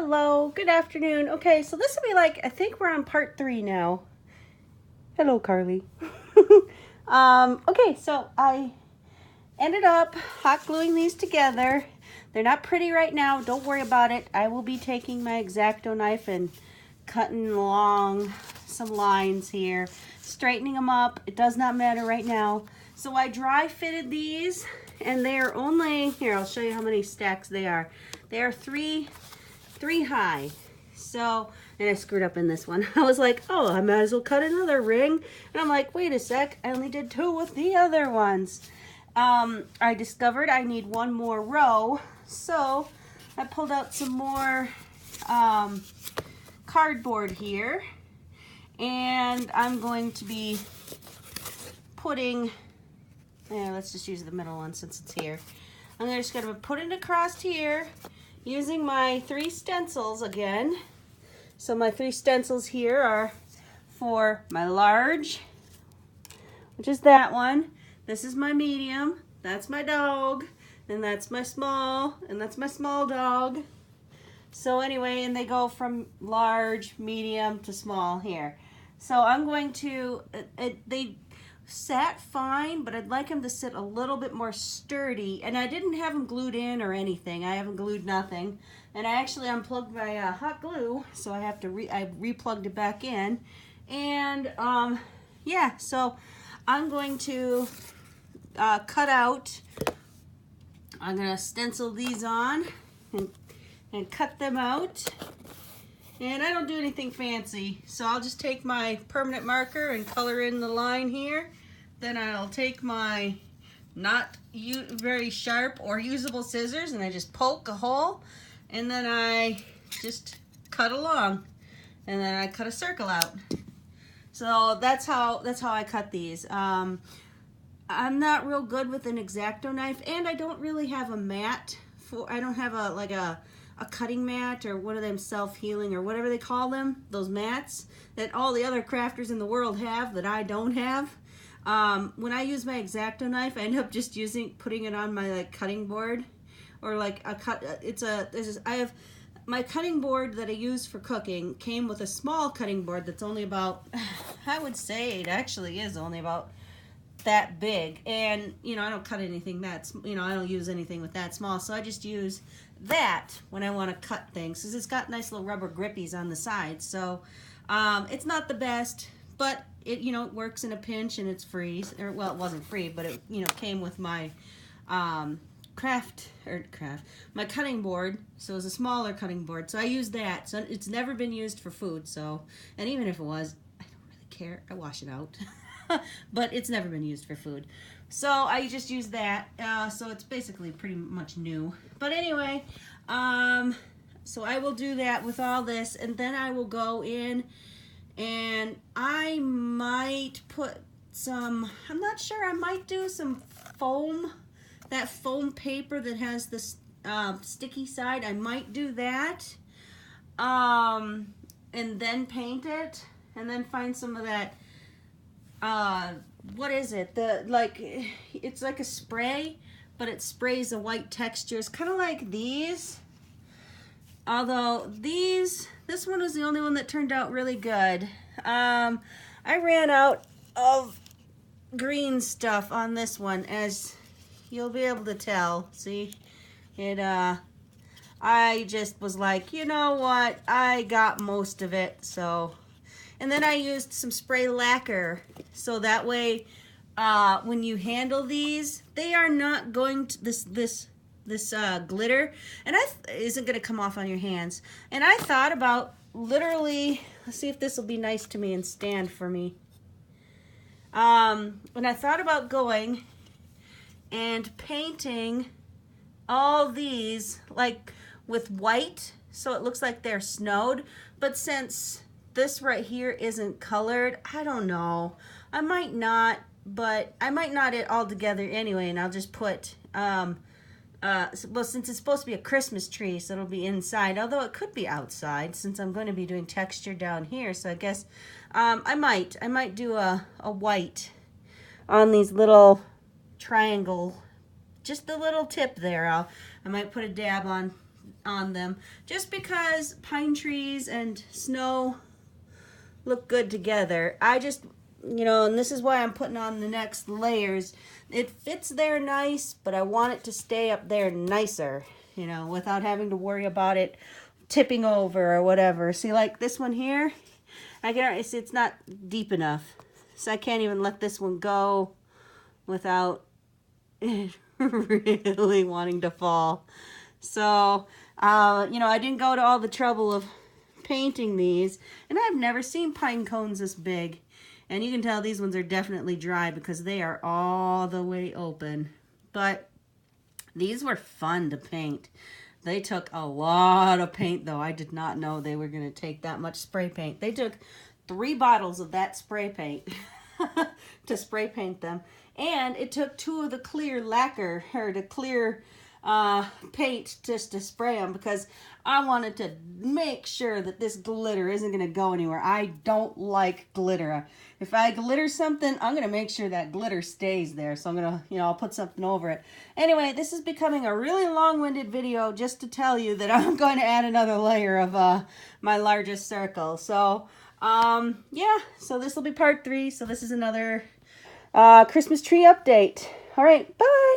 Hello, good afternoon. Okay, so this will be like, I think we're on part 3 now. Hello, Carly. Okay, so I ended up hot gluing these together. They're not pretty right now. Don't worry about it. I will be taking my X-Acto knife and cutting along some lines here, straightening them up. It does not matter right now. So I dry fitted these, and they are only, here, I'll show you how many stacks they are. They are three high. So, and I screwed up in this one. I was like, oh, I might as well cut another ring. And I'm like, wait a sec, I only did 2 with the other ones. I discovered I need 1 more row. So I pulled out some more cardboard here. And I'm going to be putting, let's just use the middle one since it's here. I'm just going to put it across here using my 3 stencils again. So my 3 stencils here are for my large, which is that one. This is my medium, that's my dog, and that's my small, and that's my small dog. So anyway, and they go from large, medium to small here. So I'm going to, they sat fine, but I'd like them to sit a little bit more sturdy. And I didn't have them glued in or anything. I haven't glued nothing. And I actually unplugged my hot glue, so I have to I replugged it back in. And yeah, so I'm going to cut out. I'm gonna stencil these on and cut them out. And I don't do anything fancy, so I'll just take my permanent marker and color in the line here. Then I'll take my not very sharp or usable scissors and I just poke a hole, and then I just cut along, and then I cut a circle out. So that's how I cut these. I'm not real good with an X-Acto knife, and I don't really have a mat I don't have a cutting mat or one of them self-healing or whatever they call them, those mats that all the other crafters in the world have that I don't have. When I use my X-Acto knife, I end up just putting it on my cutting board, or I have my cutting board that I use for cooking came with a small cutting board that's only about, I would say it actually is only about that big, and I don't cut anything that's, I don't use anything with that small, so I just use that when I want to cut things, because it's got nice little rubber grippies on the sides. So it's not the best, but it works in a pinch, and it's free. Or, well, it wasn't free, but it came with my my cutting board, so it was a smaller cutting board, so I used that. So it's never been used for food, so, and even if it was, I don't really care, I wash it out. But it's never been used for food, so I just use that. So it's basically pretty much new, but anyway, so I will do that with all this, and then I will go in and I might put some, I'm not sure, I might do some foam, that foam paper that has this sticky side. I might do that, and then paint it, and then find some of that, what is it? It's like a spray, but it sprays a white texture. It's kind of like these. Although this one was the only one that turned out really good. I ran out of green stuff on this one, as you'll be able to tell. See, I just was like, you know what? I got most of it, so. And then I used some spray lacquer, so that way when you handle these, they are not going to, this glitter and isn't going to come off on your hands. And I thought about literally, let's see if this will be nice to me and stand for me. When I thought about going and painting all these with white, so it looks like they're snowed, but since this right here isn't colored, I don't know. I might not, but I might not it all together anyway, and I'll just put, well, since it's supposed to be a Christmas tree, so it'll be inside, although it could be outside since I'm going to be doing texture down here, so I guess I might do a white on these little triangle, just the little tip there. I might put a dab on on them just because pine trees and snow look good together. I just, you know, and this is why I'm putting on the next layers. It fits there nice, but I want it to stay up there nicer, you know, without having to worry about it tipping over or whatever. See, like this one here, it's not deep enough. So I can't even let this one go without it really wanting to fall. So, you know, I didn't go to all the trouble of painting these, and I've never seen pine cones this big. And you can tell these ones are definitely dry because they are all the way open. But these were fun to paint. They took a lot of paint, though. I did not know they were going to take that much spray paint. They took 3 bottles of that spray paint to spray paint them. And it took 2 of the clear lacquer, or the clear paint, just to spray them, because I wanted to make sure that this glitter isn't going to go anywhere. I don't like glitter. If I glitter something, I'm going to make sure that glitter stays there. So I'm going to, you know, I'll put something over it. Anyway, this is becoming a really long-winded video just to tell you that I'm going to add another layer of my largest circle. So, yeah, so this will be part 3. So this is another Christmas tree update. All right, bye.